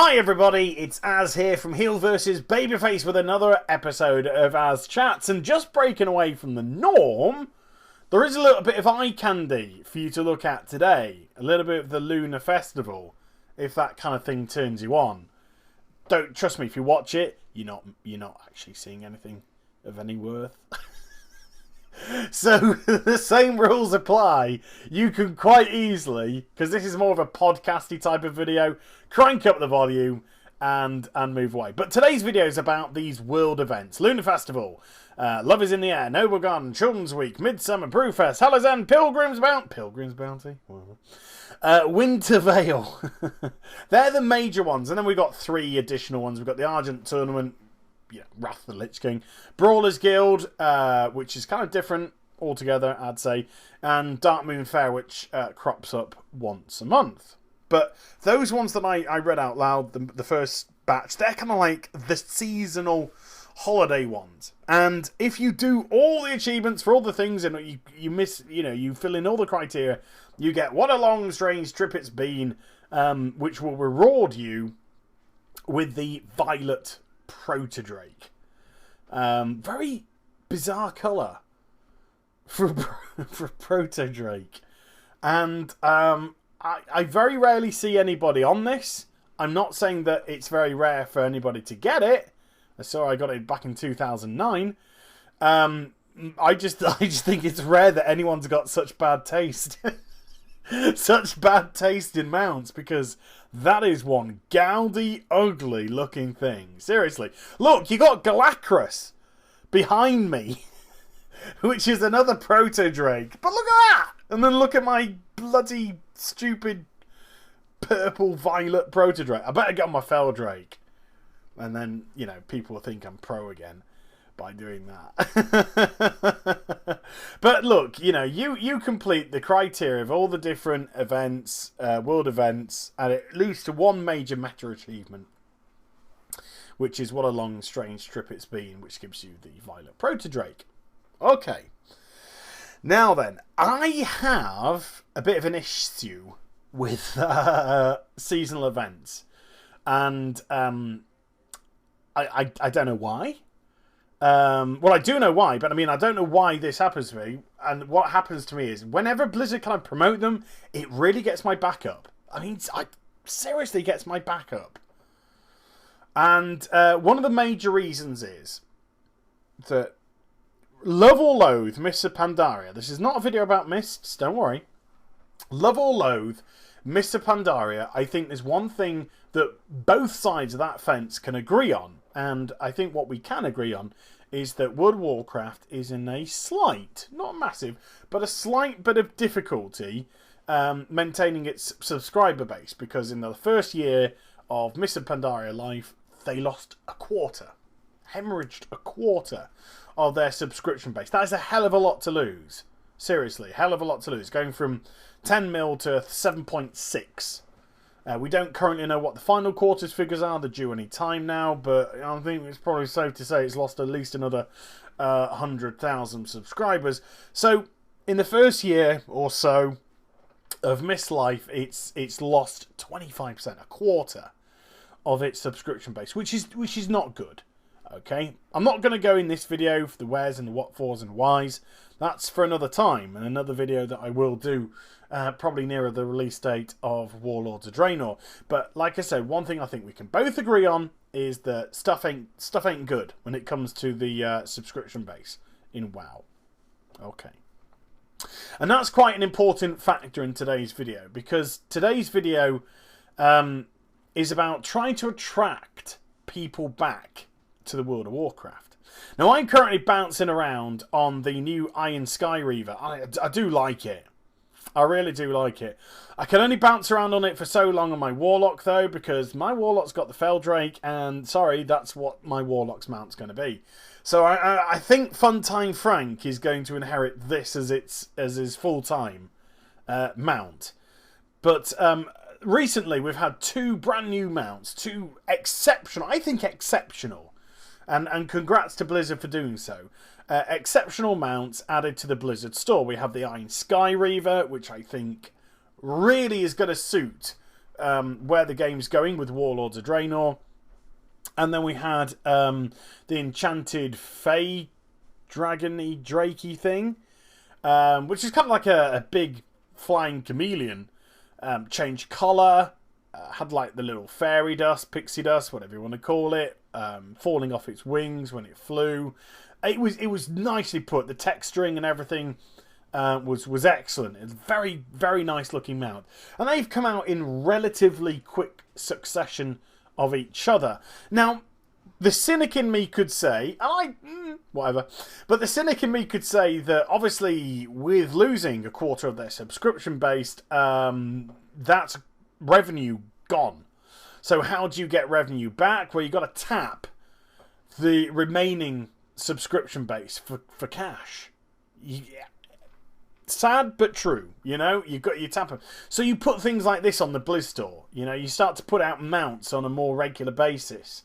Hi everybody, it's Az here from Heel vs Babyface with another episode of AzChats, and just breaking away from the norm, there is a little bit of eye candy for you to look at today. A little bit of the Lunar Festival, if that kind of thing turns you on. Don't trust me, if you watch it, you're not actually seeing anything of any worth. So the same rules apply. You can quite easily, because this is more of a podcasty type of video, crank up the volume and move away. But today's video is about these world events: Lunar Festival, Love is in the Air, Noble Garden, Children's Week, Midsummer, Brewfest, Hallow's End, Pilgrim's Bounty, Winter Veil. They're the major ones, and then we've got 3 additional ones. We've got the Argent Tournament, Wrath of the Lich King, Brawlers Guild, which is kind of different altogether, I'd say, and Dark Moon Fair, which crops up once a month. But those ones that I read out loud, the first batch, they're kind of like the seasonal holiday ones. And if you do all the achievements for all the things and you miss, you fill in all the criteria, you get What a Long Strange Trip It's Been, which will reward you with the Violet Proto-Drake. Very bizarre colour for Proto-Drake. And I very rarely see anybody on this. I'm not saying that it's very rare for anybody to get it. I saw I got it back in 2009. I just think it's rare that anyone's got such bad taste. Such bad taste in mounts, because that is one gaudy, ugly looking thing. Seriously. Look, you got Galacrus behind me, which is another Proto-Drake. But look at that! And then look at my bloody stupid purple violet Proto-Drake. I better get on my Feldrake. And then, people will think I'm pro again by doing that. But look, you complete the criteria of all the different events, world events, and it leads to one major meta achievement, which is What a Long Strange Trip It's Been, which gives you the Violet Proto-Drake. Okay. Now then, I have a bit of an issue with seasonal events. And I don't know why. Well, I do know why, but I don't know why this happens to me. And what happens to me is, whenever Blizzard kind of promote them, it really gets my back up. It seriously gets my back up. And one of the major reasons is that love or loathe Mists of Pandaria. This is not a video about mists, don't worry. Love or loathe Mists of Pandaria, I think there's one thing that both sides of that fence can agree on. And I think what we can agree on is that World of Warcraft is in a slight, not massive, but a slight bit of difficulty maintaining its subscriber base. Because in the first year of Mists of Pandaria life, they lost a quarter. Hemorrhaged a quarter of their subscription base. That is a hell of a lot to lose. Seriously, hell of a lot to lose. Going from 10 mil to 7.6. We don't currently know what the final quarters figures are. They're due any time now, but I think it's probably safe to say it's lost at least another 100,000 subscribers. So, in the first year or so of Mist Life, it's lost 25%, a quarter of its subscription base, which is not good. Okay, I'm not going to go in this video for the wheres and the what fors and whys. That's for another time, and another video that I will do probably nearer the release date of Warlords of Draenor. But like I said, one thing I think we can both agree on is that stuff ain't good when it comes to the subscription base in WoW. Okay. And that's quite an important factor in today's video, because today's video is about trying to attract people back to the World of Warcraft. Now, I'm currently bouncing around on the new Iron Sky Reaver. I do like it. I really do like it. I can only bounce around on it for so long on my Warlock, though, because my Warlock's got the Feldrake, and sorry, that's what my Warlock's mount's going to be. So I think Funtime Frank is going to inherit this as his full-time mount. But recently, we've had 2 brand new mounts, 2 exceptional, I think exceptional, and congrats to Blizzard for doing so. Exceptional mounts added to the Blizzard store. We have the Iron Sky Reaver, which I think really is going to suit where the game's going with Warlords of Draenor. And then we had the enchanted Fey dragony drakey thing, which is kind of like a big flying chameleon. Changed colour, had like the little fairy dust, pixie dust, whatever you want to call it, falling off its wings when it flew. It was nicely put. The texturing and everything was excellent. It's a very, very nice looking mount. And they've come out in relatively quick succession of each other. Now, the cynic in me could say, whatever, but the cynic in me could say that obviously with losing a quarter of their subscription based, that's revenue gone. So how do you get revenue back? Well, you've got to tap the remaining subscription base for cash. Sad but true, you tap them. So you put things like this on the Blizz store. You start to put out mounts on a more regular basis.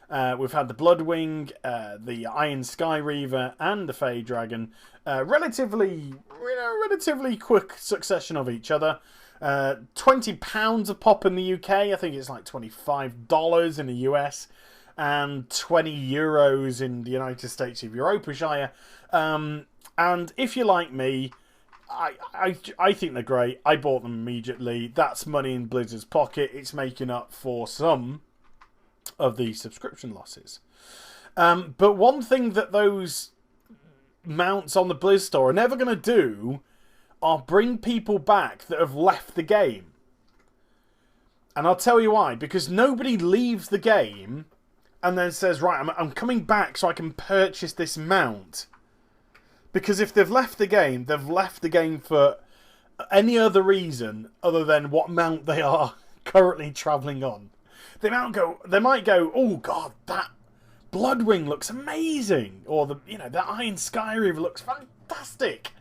We've had the Bloodwing, the Iron Sky Reaver, and the Fey Dragon. Relatively quick succession of each other. £20 a pop in the UK. I think it's like $25 in the US, and €20 in the United States of Europa-shire. And if you're like me, I think they're great. I bought them immediately. That's money in Blizzard's pocket. It's making up for some of the subscription losses. But one thing that those mounts on the Blizz store are never going to do are bring people back that have left the game. And I'll tell you why. Because nobody leaves the game and then says, right, I'm coming back so I can purchase this mount. Because if they've left the game, they've left the game for any other reason other than what mount they are currently travelling on. They might go, oh god, that Bloodwing looks amazing, or that Iron Sky Reaver looks fantastic.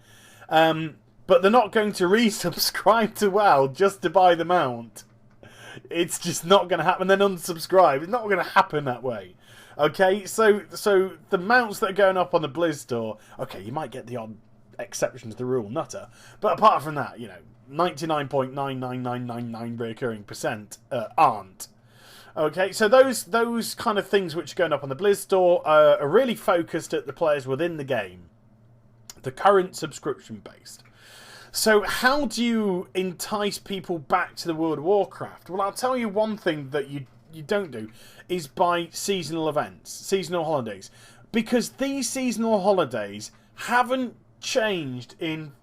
But they're not going to resubscribe to WoW just to buy the mount. It's just not going to happen. Then unsubscribe. It's not going to happen that way. Okay, so the mounts that are going up on the Blizz store, okay, you might get the odd exception to the rule, nutter, but apart from that, 99.99999 recurring percent aren't. Okay, so those kind of things which are going up on the Blizz store are really focused at the players within the game, the current subscription based. So how do you entice people back to the World of Warcraft? Well, I'll tell you one thing that you don't do is by seasonal events, seasonal holidays. Because these seasonal holidays haven't changed in,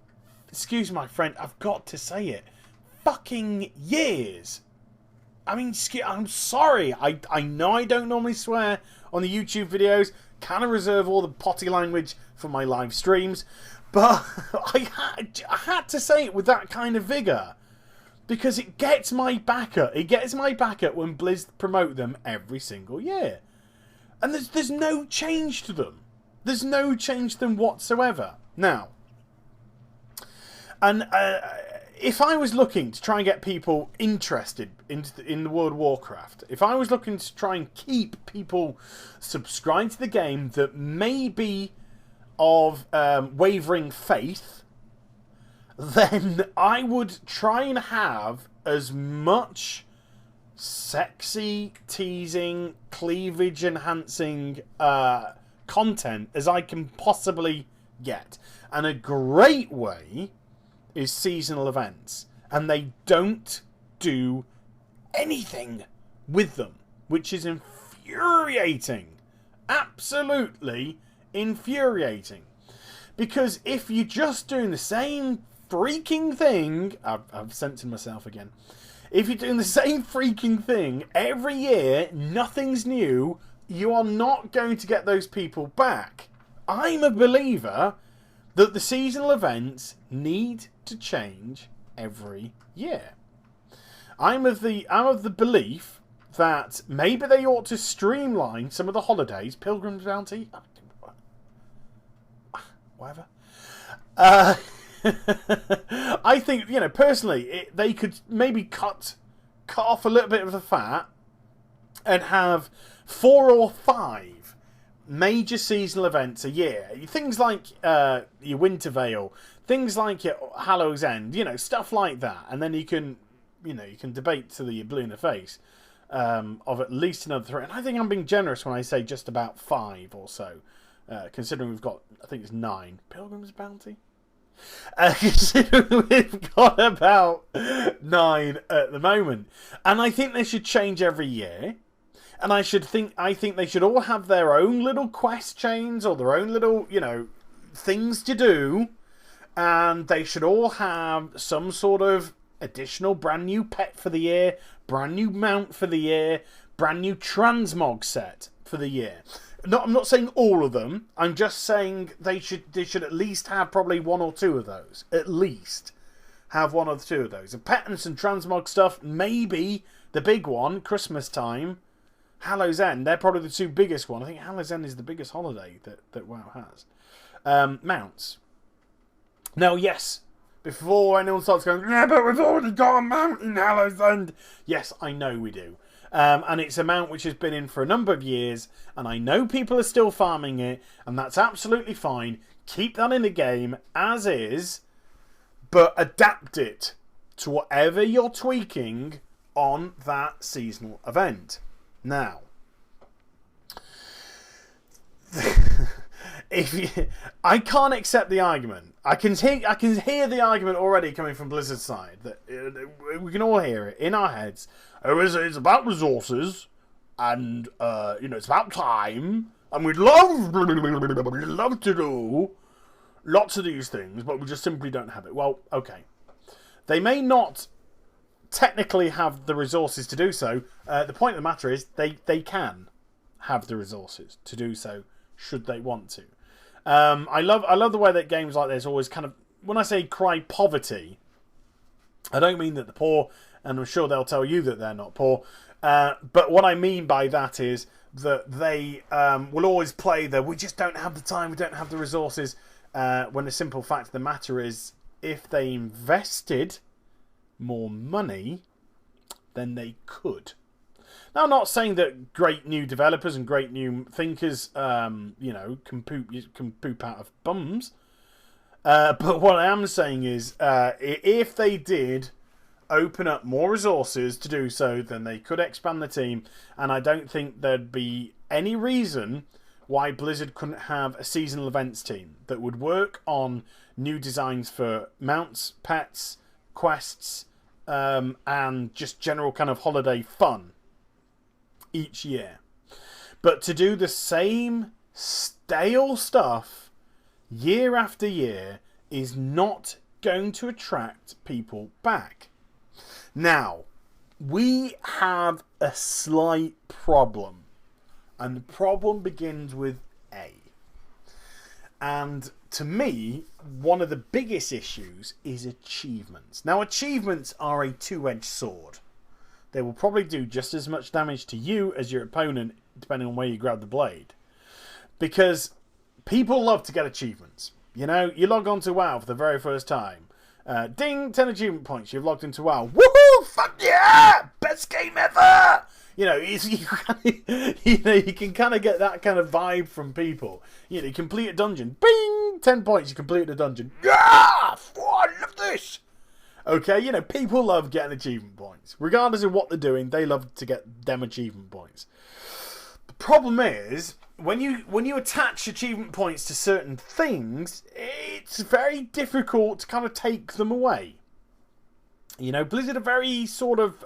excuse my friend, I've got to say it, fucking years. I mean, I'm sorry. I know I don't normally swear on the YouTube videos. Kind of reserve all the potty language for my live streams. But I had to say it with that kind of vigour. Because it gets my backer. It gets my backer when Blizz promote them every single year. And there's no change to them. There's no change to them whatsoever. Now, and if I was looking to try and get people interested in the World of Warcraft, if I was looking to try and keep people subscribed to the game that may be of wavering faith, then I would try and have as much sexy, teasing, cleavage-enhancing content as I can possibly get. And a great way is seasonal events. And they don't do anything with them, which is infuriating. Absolutely infuriating. Because if you're just doing the same freaking thing, I've censored myself again. If you're doing the same freaking thing every year, nothing's new, you are not going to get those people back. I'm a believer that the seasonal events need to change every year. I'm of the belief that maybe they ought to streamline some of the holidays, Pilgrim's Bounty, whatever. I think, personally, they could maybe cut off a little bit of the fat and have 4 or 5 major seasonal events a year. Things like your Winter Veil, things like your Hallows End, stuff like that. And then you can you can debate till you're blue in the face, of at least another 3. And I think I'm being generous when I say just about 5 or so, considering we've got, I think it's 9. Pilgrim's Bounty? Considering we've got about 9 at the moment. And I think they should change every year. And I think they should all have their own little quest chains or their own little, things to do. And they should all have some sort of additional brand new pet for the year, brand new mount for the year, brand new transmog set for the year. No, I'm not saying all of them. I'm just saying they should at least have probably 1 or 2 of those. At least have 1 or 2 of those. And pet and some transmog stuff, maybe the big one, Christmas time, Hallow's End. They're probably the 2 biggest one. I think Hallow's End is the biggest holiday that WoW has. Mounts. Now, yes, before anyone starts going, yeah, but we've already got a mount in Hallow's End. Yes, I know we do. And it's a mount which has been in for a number of years, and I know people are still farming it, and that's absolutely fine. Keep that in the game as is, but adapt it to whatever you're tweaking on that seasonal event. Now, I can't accept the argument. I can hear the argument already coming from Blizzard's side. That we can all hear it in our heads. It's about resources, and it's about time, and we'd love to do lots of these things, but we just simply don't have it. Well, okay, they may not technically have the resources to do so. The point of the matter is they can have the resources to do so should they want to. I love the way that games like this always kind of, when I say cry poverty, I don't mean that the poor, and I'm sure they'll tell you that they're not poor, but what I mean by that is that they will always play the we just don't have the time, we don't have the resources, when the simple fact of the matter is if they invested more money, then they could. Now, I'm not saying that great new developers and great new thinkers, can poop out of bums. But what I am saying is, if they did open up more resources to do so, then they could expand the team. And I don't think there'd be any reason why Blizzard couldn't have a seasonal events team that would work on new designs for mounts, pets, quests, and just general kind of holiday fun each year. But to do the same stale stuff year after year is not going to attract people back. Now, we have a slight problem, and the problem begins with A. And to me, one of the biggest issues is achievements. Now, achievements are a two-edged sword. They will probably do just as much damage to you as your opponent, depending on where you grab the blade. Because people love to get achievements. You log on to WoW for the very first time. Ding, 10 achievement points. You've logged into WoW. Woohoo! Fuck yeah! Best game ever! You can kind of get that kind of vibe from people. You complete a dungeon. Bing! 10 points. You completed a dungeon. Yeah! Oh, I love this! Okay, people love getting achievement points. Regardless of what they're doing, they love to get them achievement points. The problem is, when you attach achievement points to certain things, it's very difficult to kind of take them away. Blizzard are very sort of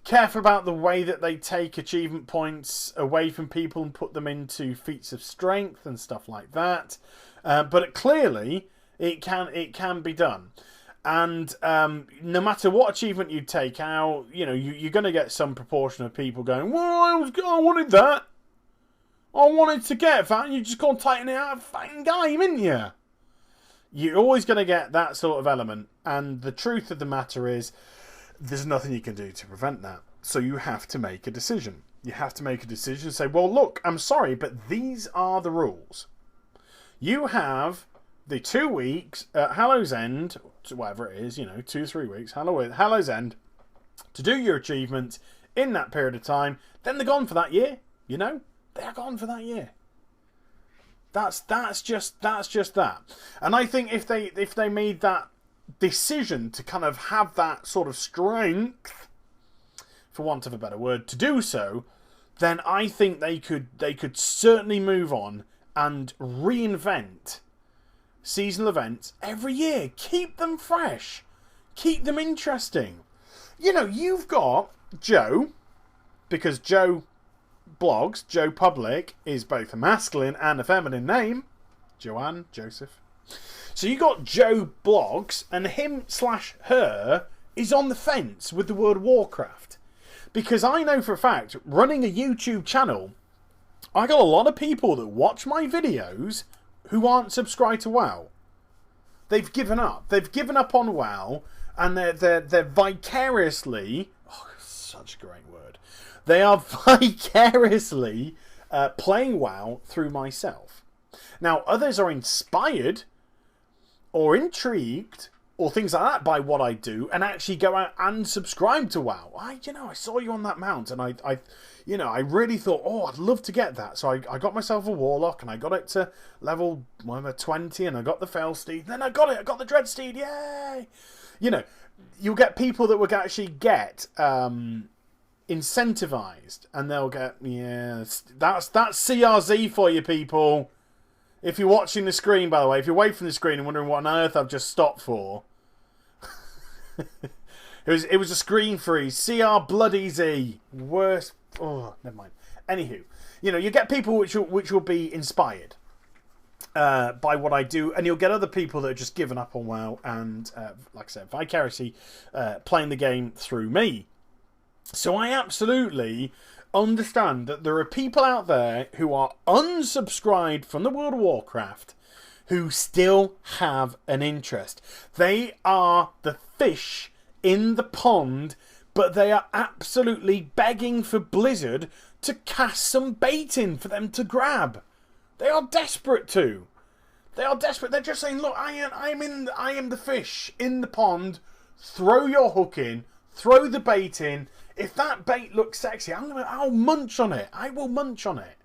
careful about the way that they take achievement points away from people and put them into feats of strength and stuff like that. But clearly, it can be done. And no matter what achievement you take out, you're going to get some proportion of people going, well, I wanted that. I wanted to get that, and you just got to tighten it out of fucking game, ain't you? You're always going to get that sort of element. And the truth of the matter is, there's nothing you can do to prevent that. So you have to make a decision. You have to make a decision and say, well, look, I'm sorry, but these are the rules. You have the 2 weeks at Hallow's End, whatever it is, 2-3 weeks, Hallow's End, to do your achievements in that period of time. Then they're gone for that year. They're gone for that year. That's just that. And I think if they made that decision to kind of have that sort of strength, for want of a better word, to do so, then I think they could certainly move on and reinvent seasonal events every year. Keep them fresh. Keep them interesting. You know, you've got Joe, because Joe blogs, Joe Public is both a masculine and a feminine name. Joanne, Joseph. So you got Joe blogs, and him/her is on the fence with the World of Warcraft. Because I know for a fact, running a YouTube channel, I got a lot of people that watch my videos who aren't subscribed to WoW. They've given up. They've given up on WoW, and they're vicariously... Oh, such a great word. They are vicariously playing WoW through myself. Now, others are inspired or intrigued or things like that by what I do, and actually go out and subscribe to WoW. I saw you on that mount, and I really thought, oh, I'd love to get that. So I got myself a Warlock, and I got it to level 20, and I got the Fell Steed. Then I got it. I got the Dread Steed. Yay! You know, you'll get people that will actually get incentivized, and they'll get, that's CRZ for you, people. If you're watching the screen, by the way, if you're away from the screen and wondering what on earth I've just stopped for, it was a screen freeze. CR bloody Z. Worst. Oh, never mind. Anywho, you get people which will be inspired by what I do, and you'll get other people that are just given up on WoW and, like I said, vicariously playing the game through me. So I absolutely understand that there are people out there who are unsubscribed from the World of Warcraft who still have an interest. They are the fish in the pond, but they are absolutely begging for Blizzard to cast some bait in for them to grab. They are desperate to. They are desperate. They're just saying, look, I am the fish in the pond. Throw your hook in. Throw the bait in. If that bait looks sexy, I'll munch on it. I will munch on it.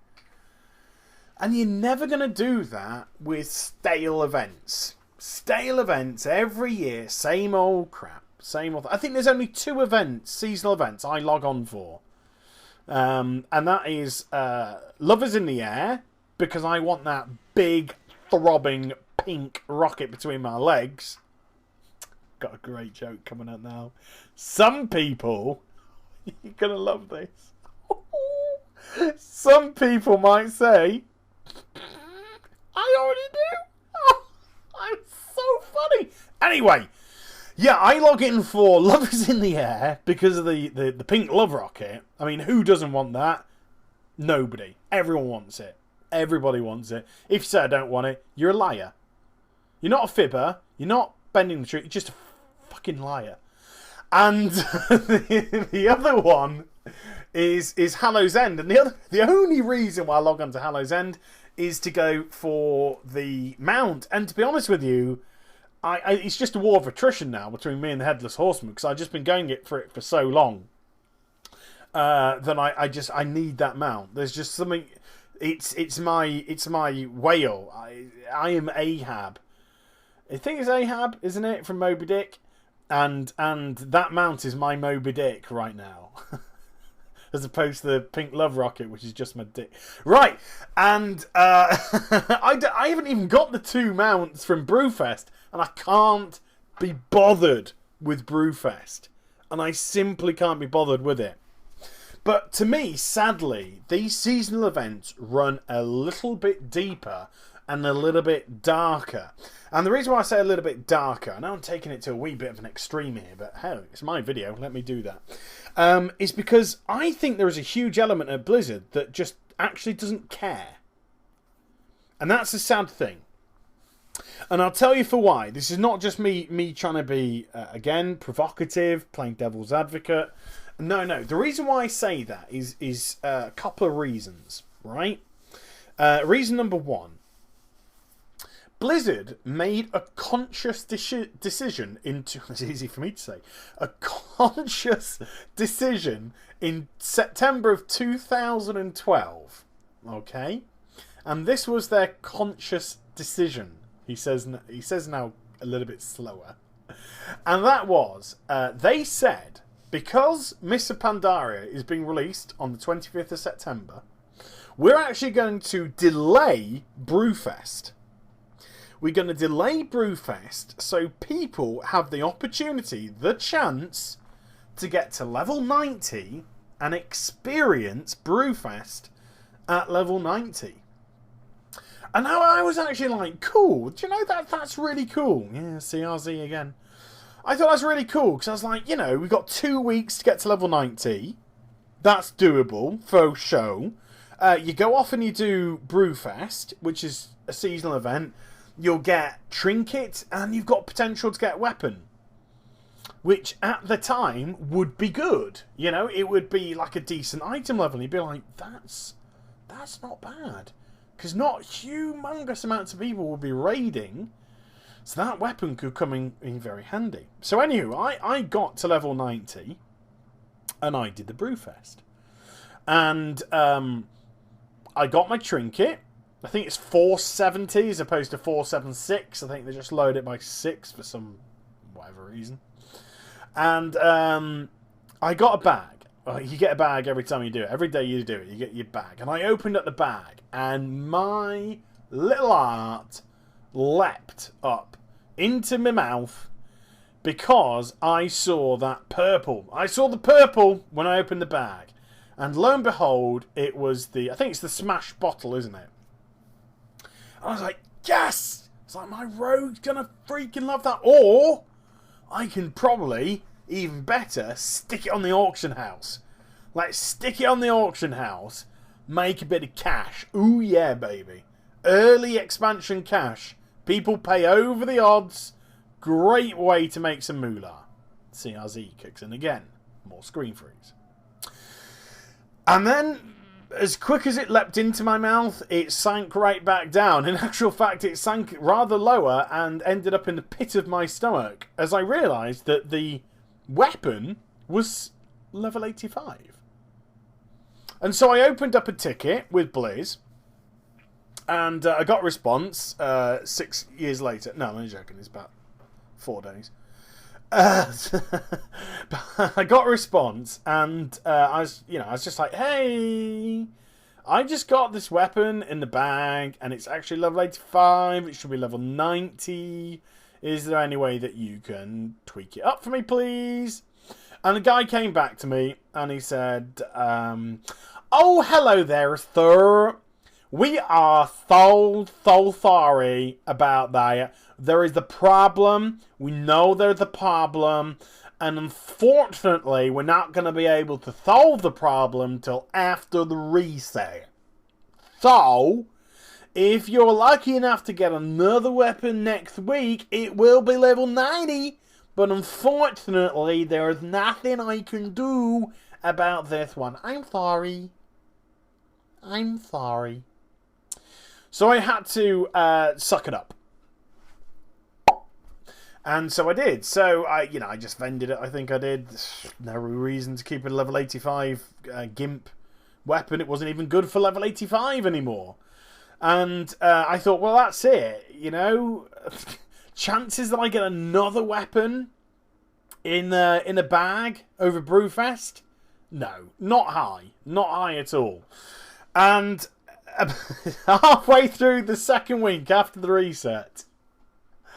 And you're never going to do that with stale events. Stale events every year, same old crap. Same old. I think there's only 2 events, seasonal events, I log on for. And that is Love is in the Air, because I want that big, throbbing, pink rocket between my legs. Got a great joke coming out now. Some people... You're going to love this. Some people might say, I already do. Oh, I'm so funny. Anyway, yeah, I log in for Love is in the Air because of the pink love rocket. I mean, who doesn't want that? Nobody. Everyone wants it. Everybody wants it. If you say I don't want it, you're a liar. You're not a fibber. You're not bending the truth. You're just a fucking liar. And the other one is Hallow's End, and the only reason why I log on to Hallow's End is to go for the mount. And to be honest with you, it's just a war of attrition now between me and the Headless Horseman, because I've just been going for it for so long that I need that mount. There's just something. It's my whale. I am Ahab. I think it's Ahab, isn't it, from Moby Dick? And that mount is my Moby Dick right now. As opposed to the pink love rocket, which is just my dick. Right, and I haven't even got the 2 mounts from Brewfest, and I can't be bothered with Brewfest. And I simply can't be bothered with it. But to me, sadly, these seasonal events run a little bit deeper and a little bit darker. And the reason why I say a little bit darker, I know I'm taking it to a wee bit of an extreme here, but hell, it's my video, let me do that, is because I think there is a huge element of Blizzard that just actually doesn't care. And that's a sad thing. And I'll tell you for why. This is not just me trying to be, again, provocative, playing devil's advocate. No. The reason why I say that is a couple of reasons, right? Reason number 1. Blizzard made a conscious decision into... It's easy for me to say. A conscious decision in September of 2012. Okay? And this was their conscious decision. He says now a little bit slower. And that was, they said, because Mr. Pandaria is being released on the 25th of September, we're actually going to delay Brewfest. We're going to delay Brewfest so people have the opportunity, the chance, to get to level 90 and experience Brewfest at level 90. And now I was actually like, cool. Do you know that's really cool? Yeah, CRZ again. I thought that's really cool because I was like, we've got 2 weeks to get to level 90. That's doable for show. You go off and you do Brewfest, which is a seasonal event. You'll get trinket and you've got potential to get weapon, which at the time would be good. It would be like a decent item level. And you'd be like, that's not bad. Because not humongous amounts of people will be raiding. So that weapon could come in very handy. So anywho, I got to level 90. And I did the Brewfest. And I got my trinket. I think it's 470 as opposed to 476. I think they just load it by 6 for some whatever reason. And I got a bag. You get a bag every time you do it. Every day you do it, you get your bag. And I opened up the bag, and my little heart leapt up into my mouth because I saw that purple. I saw the purple when I opened the bag. And lo and behold, it was I think it's the Smash bottle, isn't it? I was like, yes! It's like, my rogue's gonna freaking love that. Or I can probably, even better, stick it on the auction house. Like, stick it on the auction house, make a bit of cash. Ooh, yeah, baby. Early expansion cash. People pay over the odds. Great way to make some moolah. CRZ kicks in again. More screen freeze. And then, as quick as it leapt into my mouth, it sank right back down. In actual fact, it sank rather lower and ended up in the pit of my stomach as I realised that the weapon was level 85. And so I opened up a ticket with Blizz, and I got a response 6 years later. No, I'm only joking. It's about 4 days. But I got a response, and I was just like, hey, I just got this weapon in the bag, and it's actually level 85. It should be level 90. Is there any way that you can tweak it up for me, please? And the guy came back to me, and he said, oh, hello there, sir. We are so sorry about that. There is a problem. We know there's a problem. And unfortunately, we're not going to be able to solve the problem till after the reset. So, if you're lucky enough to get another weapon next week, it will be level 90. But unfortunately, there is nothing I can do about this one. I'm sorry. I'm sorry. So I had to suck it up. And so I did. So I just vended it. I think I did. No reason to keep a level 85 GIMP weapon. It wasn't even good for level 85 anymore. And I thought, well, that's it. Chances that I get another weapon in a bag over Brewfest? No, not high. Not high at all. And halfway through the second week after the reset,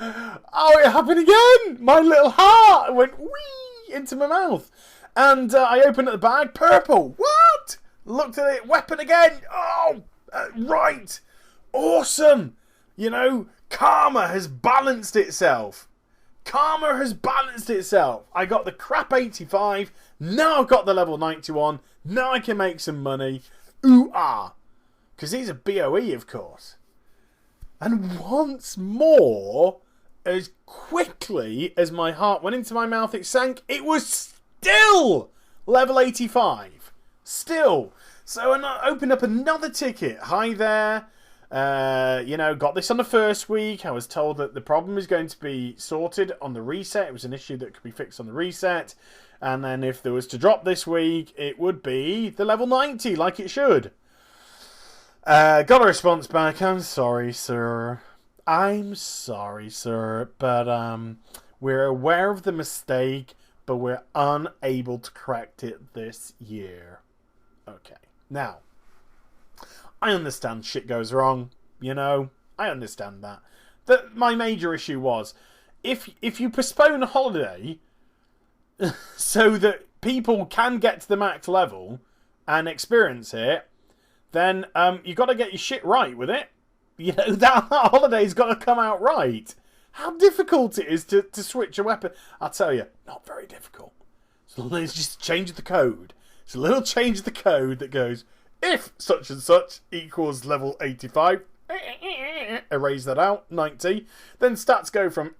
oh, it happened again! My little heart went whee into my mouth. And I opened up the bag, purple. What? Looked at it, weapon again. Oh, right. Awesome. Karma has balanced itself. Karma has balanced itself. I got the crap 85. Now I've got the level 91. Now I can make some money. Ooh, ah. Because he's a BOE, of course. And once more, as quickly as my heart went into my mouth, it sank. It was still level 85. Still. So I opened up another ticket. Hi there. Got this on the first week. I was told that the problem is going to be sorted on the reset. It was an issue that could be fixed on the reset. And then if there was to drop this week, it would be the level 90, like it should. Got a response back. I'm sorry, sir. I'm sorry, sir. But We're aware of the mistake, but we're unable to correct it this year. Okay. Now, I understand shit goes wrong, you know. I understand that. My major issue was, if you postpone a holiday so that people can get to the max level and experience it, then you got to get your shit right with it. You know, that holiday's got to come out right. How difficult it is to switch a weapon. I'll tell you, not very difficult. So let's just change the code. It's a little change of the code that goes, if such and such equals level 85, erase that out, 90. Then stats go from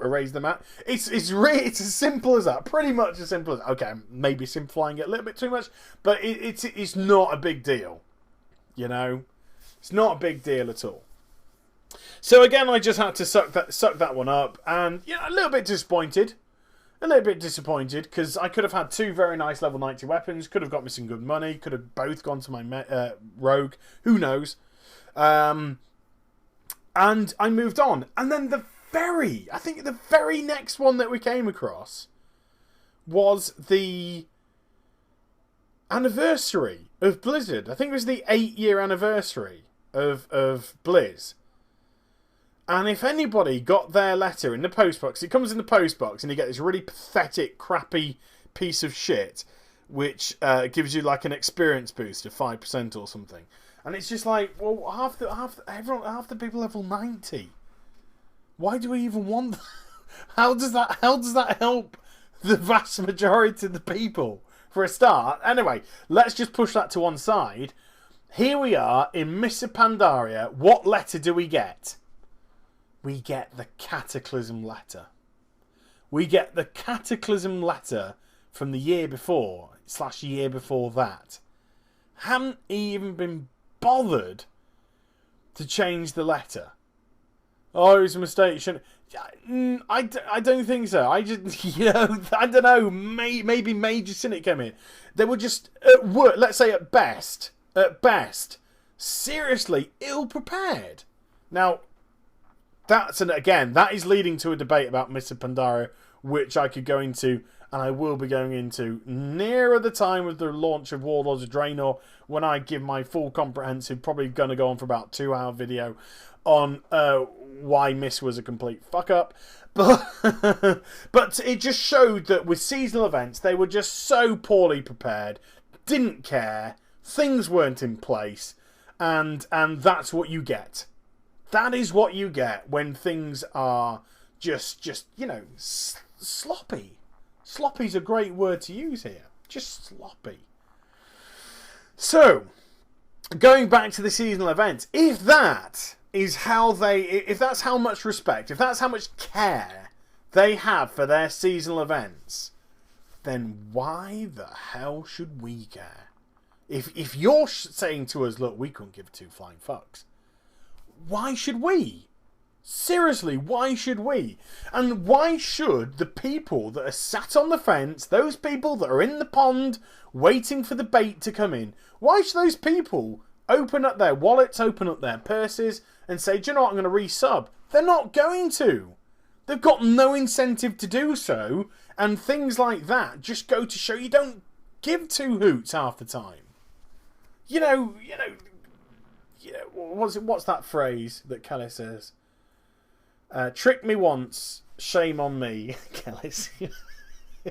erase them out. It's as simple as that. Pretty much as simple as that. Okay, maybe simplifying it a little bit too much, but it's not a big deal. You know? It's not a big deal at all. So again, I just had to suck that one up, and a little bit disappointed. A little bit disappointed because I could have had two very nice level 90 weapons. Could have got me some good money. Could have both gone to my rogue. Who knows? And I moved on. And then the very next one that we came across was the anniversary of Blizzard. I think it was the 8-year anniversary of Blizz. And if anybody got their letter in the postbox, it comes in the postbox and you get this really pathetic, crappy piece of shit, which gives you like an experience boost of 5% or something. And it's just like, well, half the people level 90. Why do we even want that? How does that help the vast majority of the people? For a start, anyway, let's just push that to one side. Here we are in Mr. Pandaria. What letter do we get? We get the Cataclysm letter. We get the Cataclysm letter from the year before / year before that. Haven't even been bothered to change the letter. Oh, it was a mistake. Shouldn't. I don't think so. I just, I don't know. Maybe Major Cynic came in. They were just, let's say at best, seriously ill prepared. Now, that is leading to a debate about Mr. Pandaria, which I could go into, and I will be going into nearer the time of the launch of Warlords of Draenor, when I give my full comprehensive, probably going to go on for about 2-hour video on why Miss was a complete fuck up. But it just showed that with seasonal events, they were just so poorly prepared, didn't care, things weren't in place, and that's what you get. That is what you get when things are just sloppy. Sloppy's a great word to use here. Just sloppy. So, going back to the seasonal events, if that's how much respect, if that's how much care they have for their seasonal events, then why the hell should we care? If you're saying to us, look, we couldn't give two flying fucks, why should we? Seriously, why should we? And why should the people that are sat on the fence, those people that are in the pond waiting for the bait to come in, why should those people open up their wallets, open up their purses and say, do you know what, I'm going to resub? They're not going to. They've got no incentive to do so, and things like that just go to show you don't give two hoots half the time. What's that phrase that Kelly says? Trick me once, shame on me. Kelly,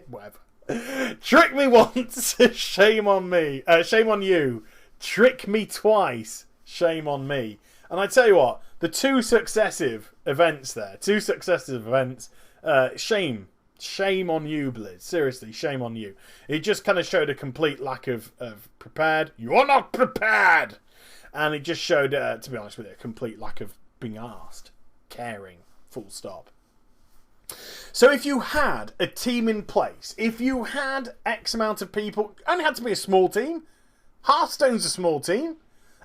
whatever. Trick me once, shame on me. Shame on you. Trick me twice, shame on me. And I tell you what, the two successive events, shame on you, Blizz. Seriously, shame on you. It just kind of showed a complete lack of prepared. You are not prepared! And it just showed, to be honest with you, a complete lack of being asked, caring, full stop. So if you had a team in place, if you had X amount of people, only had to be a small team. Hearthstone's a small team.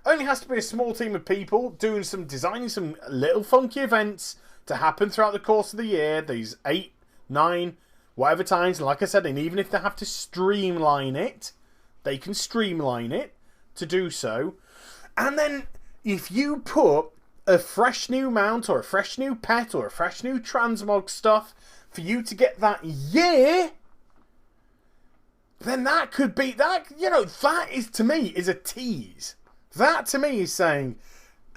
Only has to be a small team of people designing some little funky events to happen throughout the course of the year. These 8, 9, whatever times. And like I said, and even if they have to streamline it, they can streamline it to do so. And then if you put a fresh new mount or a fresh new pet or a fresh new transmog stuff for you to get that year, then that could be that. You know, that is, to me, is a tease. That to me is saying,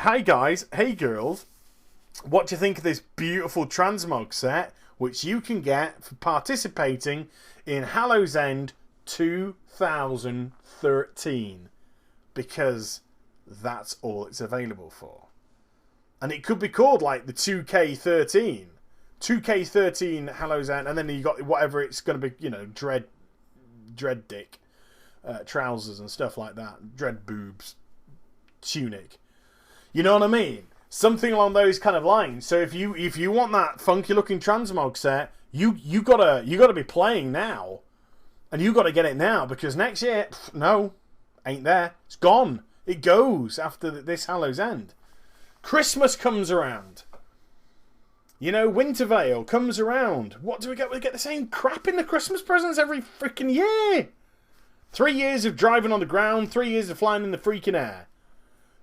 hey guys, hey girls, what do you think of this beautiful transmog set which you can get for participating in Hallow's End 2013? Because that's all it's available for. And it could be called like the 2K13. 2K13 Hallow's End, and then you got whatever it's going to be, you know, Dread Dick trousers and stuff like that. Dread Boobs tunic. You know what I mean? Something along those kind of lines. So if you want that funky looking transmog set, you gotta be playing now. And you gotta get it now, because next year, no, ain't there. It's gone. It goes after this Hallow's End. Christmas comes around. You know, Wintervale comes around. What do we get? We get the same crap in the Christmas presents every freaking year. 3 years of driving on the ground, 3 years of flying in the freaking air.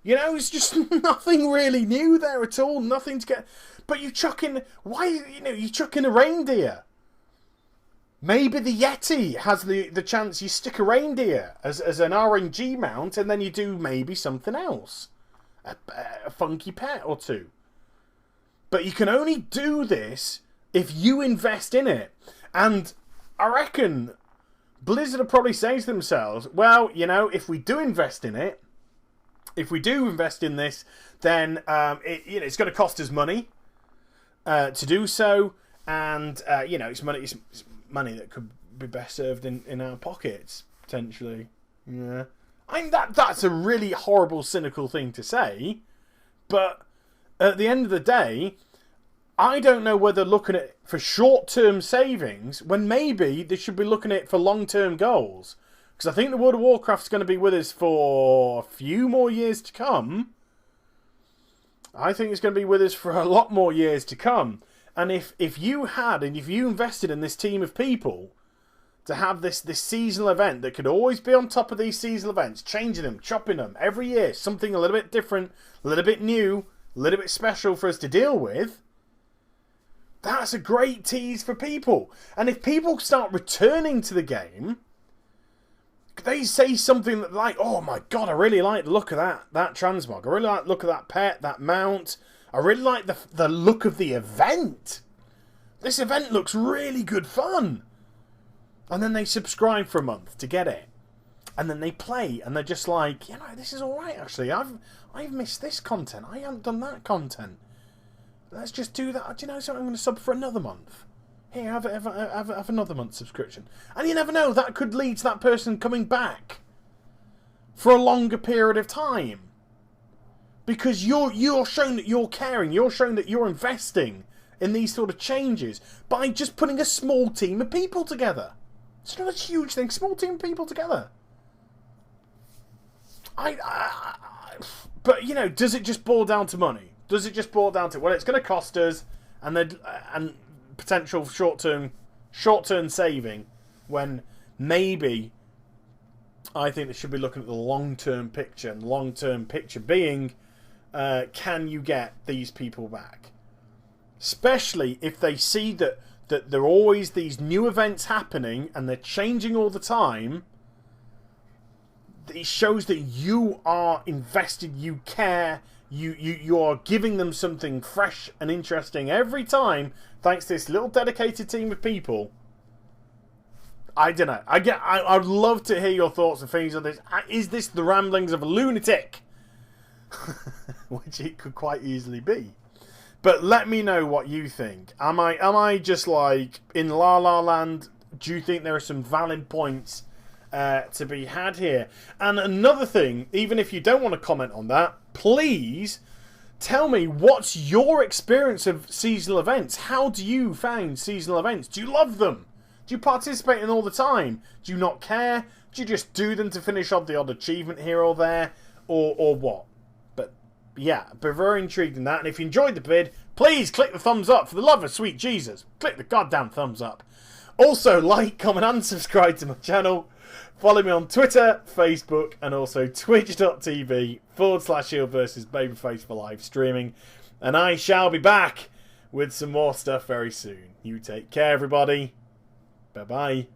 You know, it's just nothing really new there at all. Nothing to get. But you chuck in. Why? You know, you chuck in a reindeer. Maybe the Yeti has the chance. You stick a reindeer as an RNG mount, and then you do maybe something else, a funky pet or two. But you can only do this if you invest in it. And I reckon Blizzard will probably say to themselves, well, you know, if we do invest in it, if we do invest in this, then it's going to cost us money to do so. And, you know, it's money that could be best served in our pockets, potentially. Yeah. I mean, that's a really horrible, cynical thing to say. But at the end of the day, I don't know whether looking at it for short-term savings when maybe they should be looking at it for long-term goals. Because I think the World of Warcraft's going to be with us for a few more years to come. I think it's going to be with us for a lot more years to come. And if you invested in this team of people to have this seasonal event that could always be on top of these seasonal events, changing them, chopping them every year, something a little bit different, a little bit new, a little bit special for us to deal with, that's a great tease for people. And if people start returning to the game, they say something like, oh my god, I really like the look of that transmog. I really like the look of that pet, that mount. I really like the look of the event. This event looks really good fun. And then they subscribe for a month to get it. And then they play, and they're just like, you know, this is alright actually. I've missed this content. I haven't done that content. Let's just do that. Do you know something? I'm going to sub for another month. Here, have another month's subscription. And you never know, that could lead to that person coming back for a longer period of time. Because you're showing that you're caring, you're showing that you're investing in these sort of changes by just putting a small team of people together. It's not a huge thing, small team of people together. But, you know, does it just boil down to money? Does it just boil down to, well, it's going to cost us and potential short-term saving, when maybe I think they should be looking at the long-term picture, and the long-term picture being, can you get these people back? Especially if they see that there are always these new events happening and they're changing all the time. It shows that you are invested, you care, you are giving them something fresh and interesting every time, thanks to this little dedicated team of people. I don't know. I'd love to hear your thoughts and feelings on this. Is this the ramblings of a lunatic? Which it could quite easily be. But let me know what you think. Am I just like in La La Land? Do you think there are some valid points to be had here? And another thing, even if you don't want to comment on that, please tell me, what's your experience of seasonal events? How do you find seasonal events? Do you love them? Do you participate in them all the time? Do you not care? Do you just do them to finish off the odd achievement here or there? Or what? But yeah, be very intrigued in that. And if you enjoyed the vid, please click the thumbs up. For the love of sweet Jesus, click the goddamn thumbs up. Also, like, comment and subscribe to my channel. Follow me on Twitter, Facebook, and also twitch.tv/Shield versus Babyface for live streaming. And I shall be back with some more stuff very soon. You take care, everybody. Bye-bye.